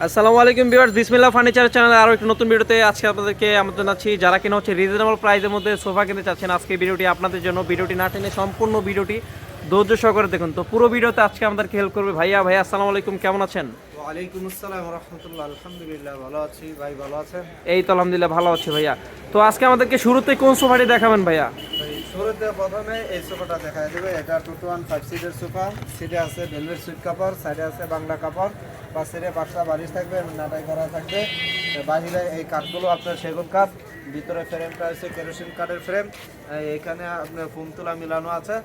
আসসালামু আলাইকুম ভিউয়ার্স, বিসমিল্লাহ ফার্নিচার চ্যানেলে আরও একটি নতুন ভিডিওতে আজকে আপনাদেরকে আমন্ত্রণ জানাচ্ছি। যারা কিনা হচ্ছে রিজনেবল প্রাইসের মধ্যে সোফা কিনতে চাচ্ছেন, আজকে ভিডিওটি আপনাদের জন্য। ভিডিওটি না টেনে সম্পূর্ণ ভিডিওটি ধৈর্য সহকারে দেখুন। তো পুরো ভিডিওতে আজকে আমাদেরকে হেল্প করবে ভাইয়া। আসসালামু আলাইকুম, কেমন আছেন? ওয়ালাইকুম আসসালাম ওয়া রাহমাতুল্লাহ। আলহামদুলিল্লাহ ভালো আছি ভাই, ভালো আছেন? এই তো আলহামদুলিল্লাহ ভালো আছি ভাইয়া। তো আজকে আমাদেরকে শুরুতে কোন সোফাটি দেখাবেন ভাইয়া? শুরুতে প্রথমে এই সোফাটা দেখা দেবে। এটা 215 সিটের সোফা। সিটে আছে ভেলভেট সুইট কাপড়, সাইডে আছে বাংলা কাপড়, পাশে পাঁচটা বালিশ থাকবে, নাটাই করা থাকবে। বাহিরে এই কাঠগুলো আপনার সেগুন কাঠ, ভিতরে ফ্রেমটা আছে কেরোসিন কাঠের ফ্রেম। এখানে আপনার ফুম তুলা মিলানো আছে।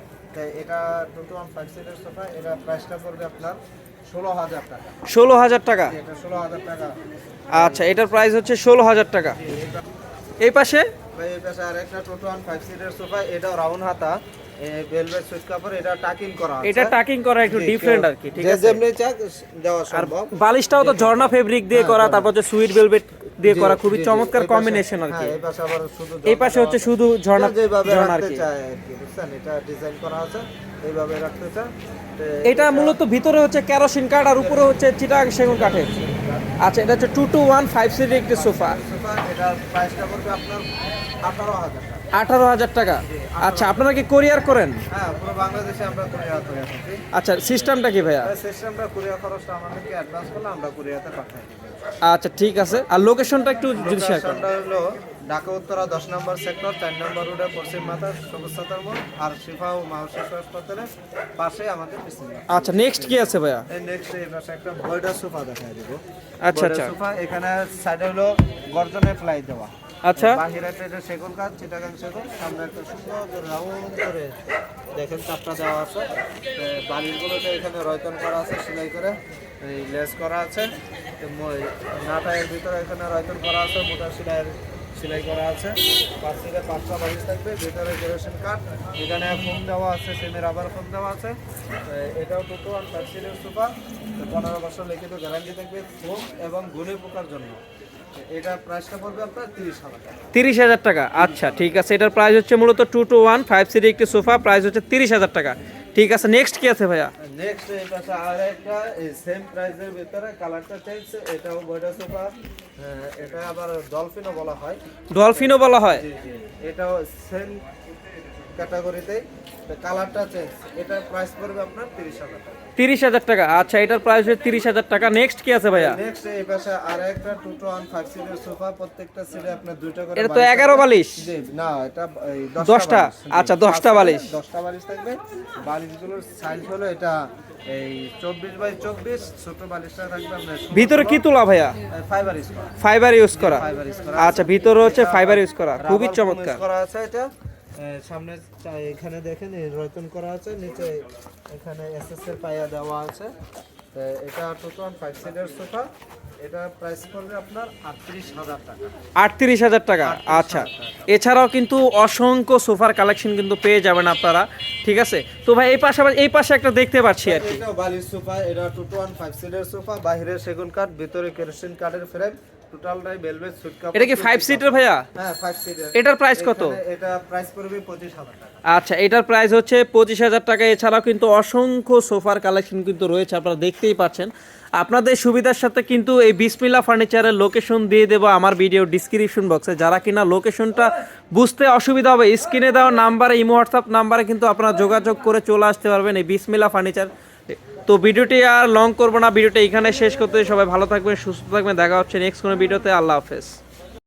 এটা 215 সিটের সোফা। এটা প্রাইসটা পড়বে আপনার 16,000 টাকা। 16,000 টাকা? এটা 16,000 টাকা। আচ্ছা, এটার প্রাইস হচ্ছে 16,000 টাকা। এই পাশে এই পাশে আরেকটা 215 সিটের সোফা। এটা রাউন্ড হাতা, ভেলভেট সুইট কাপড়, এটা টাকিং করা আছে। এটা টাকিং করা একটু ডিফারেন্ট আর কি, ঠিক আছে? যেমনি চাক দেওয়া সম্ভব। বালিশটাও তো ঝর্ণা ফেব্রিক দিয়ে করা, তারপর যে সুইট ভেলভেট দিয়ে করা, খুবই চমৎকার কম্বিনেশন আর কি। এই পাশে আবার শুধু এই পাশে হচ্ছে শুধু ঝর্ণা যেভাবে ঝর্ণা আর রাখতে কি। চায় আর কি, বুঝছেন? এটা ডিজাইন করা আছে, এইভাবে রাখতে চায়। এটা মূলত ভিতরে হচ্ছে কেরোসিন কাঠ আর উপরে হচ্ছে চিটাগাং সেগুন কাঠের। আচ্ছা, এটা হচ্ছে 215 সিটের একটি সোফা। এটা প্রাইসটা পড়বে আপনার 18,000 টাকা। 18,000 টাকা। আচ্ছা, আপনারা কি কোরিয়ার করেন? হ্যাঁ, পুরো বাংলাদেশে আমরা কুরিয়ার করে থাকি। আচ্ছা, সিস্টেমটা কি ভাইয়া? সিস্টেমটা কুরিয়ার খরচটা আমাদেরকে অ্যাডভান্স করলে আমরা কুরিয়াতে পাঠাই দিব। আচ্ছা, ঠিক আছে। আর লোকেশনটা একটু যদি শেয়ার করেন। লোকেশনটা হলো ঢাকা উত্তরা 10 নম্বর সেক্টর, 4 নম্বর রোডে, পশ্চিম মাথা, সবুজ সাতার মোড় আর শিফা ও মাহশিস হাসপাতালের পাশে আমাদের বিসমিল্লাহ। আচ্ছা, নেক্সট কি আছে ভাইয়া? এই নেক্সট এই পাশে একটা বর্ডার সোফা দেখাই দেব। আচ্ছা আচ্ছা সোফা এখানে সাইডে হলো গর্জনের প্লাই দেওয়া। আচ্ছা, বাহিরে এটা সেগুন কাঠ, চিটাগাং সেগুন। সামনে একটা সুন্দর রাউন্ড করে দেখেন চাপটা দেওয়া আছে। বালিশগুলোতে এখানে রয়তন করা আছে, সেলাই করে এই লেস করা আছে। নাটায়ের ভিতরে এখানে রয়তন করা আছে, মোটা সেলাই করা আছে। পাশে পাঁচটা বালিশ থাকবে, ভিতরে কেরোসিন কাঠ, এখানে ফোম দেওয়া আছে, সেমি রাবার ফোম দেওয়া আছে। এটাও 215 সিটের সোফা। 15 বছর লিখিত গ্যারান্টি থাকবে ফোম এবং ঘুনি পোকার জন্য। এটা প্রাইসটা পড়বে আপনার 30,000 টাকা। 30,000 টাকা। আচ্ছা, ঠিক আছে। এটার প্রাইস হচ্ছে মূলত 215 সিটের একটি সোফা, প্রাইস হচ্ছে 30,000 টাকা। ঠিক আছে, নেক্সট কি আছে ভাইয়া? নেক্সট এই পাশে আরেকটা সেম প্রাইসের ভিতরে, কালারটা চেঞ্জ। এটাও বড় সোফা। এটা আবার ডলফিনও বলা হয়। ডলফিনও বলা হয়? জি জি, এটাও সেম ক্যাটাগরিতে, কালারটা চেঞ্জ। এটার প্রাইস পড়বে আপনার 30,000 টাকা। 30,000 টাকা। আচ্ছা, এটার প্রাইস হচ্ছে 30,000 টাকা। নেক্সট কি আছে ভাইয়া? নেক্সট এই পাশে আরেকটা 215 সিটের সোফা। প্রত্যেকটা সিটে আপনার দুইটা করে এটা তো 11 বালিশ? জি না, এটা 10টা। আচ্ছা, 10টা বালিশ। 10টা বালিশ থাকবে। বালিশগুলোর সাইজ হলো এটা এই 24x24। ছোট বালিশটা থাকবে আপনার ভিতরে কি তোলা ভাইয়া? ফাইবার ইউজ করা। ফাইবার ইউজ করা। ফাইবার ইউজ করা। আচ্ছা, ভিতরে হচ্ছে ফাইবার ইউজ করা, খুবই চমৎকার। করা আছে এটা। সামনে এখানে দেখেন এই রয়তন করা আছে, নিচে এখানে এসএস এর পায়া দেওয়া আছে। এটা 215 সিটের সোফা। এটা প্রাইস পড়বে আপনার 38,000 টাকা। 38,000 টাকা। আচ্ছা, এছাড়াও কিন্তু অসংখ্য সোফার কালেকশন কিন্তু পেয়ে যাবেন আপনারা, ঠিক আছে? তো ভাই এই পাশে একটা দেখতে পাচ্ছি আর কি। এটা বালিশ সোফা। এটা 215 সিটের সোফা। বাইরে সেগুন কাঠ, ভিতরে কেরোসিন কাঠের ফ্রেম, টোটালটাই ভেলভেট সুইট কাপড়। এটা কি 5 সিটার ভাইয়া? হ্যাঁ, 5 সিটার। এটার প্রাইস কত? এটা প্রাইস পড়বে 25,000 টাকা। আচ্ছা, এটার প্রাইস হচ্ছে 25,000 টাকা। এছাড়াও কিন্তু অসংখ্য সোফার কালেকশন কিন্তু রয়েছে, আপনারা দেখতেই পাচ্ছেন। আপনাদের সুবিধার সাথে কিন্তু এই বিসমিল্লাহ ফার্নিচারের লোকেশন দিয়ে দেবো আমার ভিডিও ডিসক্রিপশন বক্সে। যারা কিনা লোকেশনটা বুঝতে অসুবিধা হবে, স্ক্রিনে দেওয়া নাম্বারে, ইমো হোয়াটসঅ্যাপ নাম্বারে কিন্তু আপনারা যোগাযোগ করে চলে আসতে পারবেন এই বিসমিল্লাহ ফার্নিচার। তো ভিডিওটি আর লং করবো না, ভিডিওটা এখানে শেষ করতে। সবাই ভালো থাকবেন, সুস্থ থাকবেন। দেখা হচ্ছে নেক্সট কোনো ভিডিওতে। আল্লাহ হাফেজ।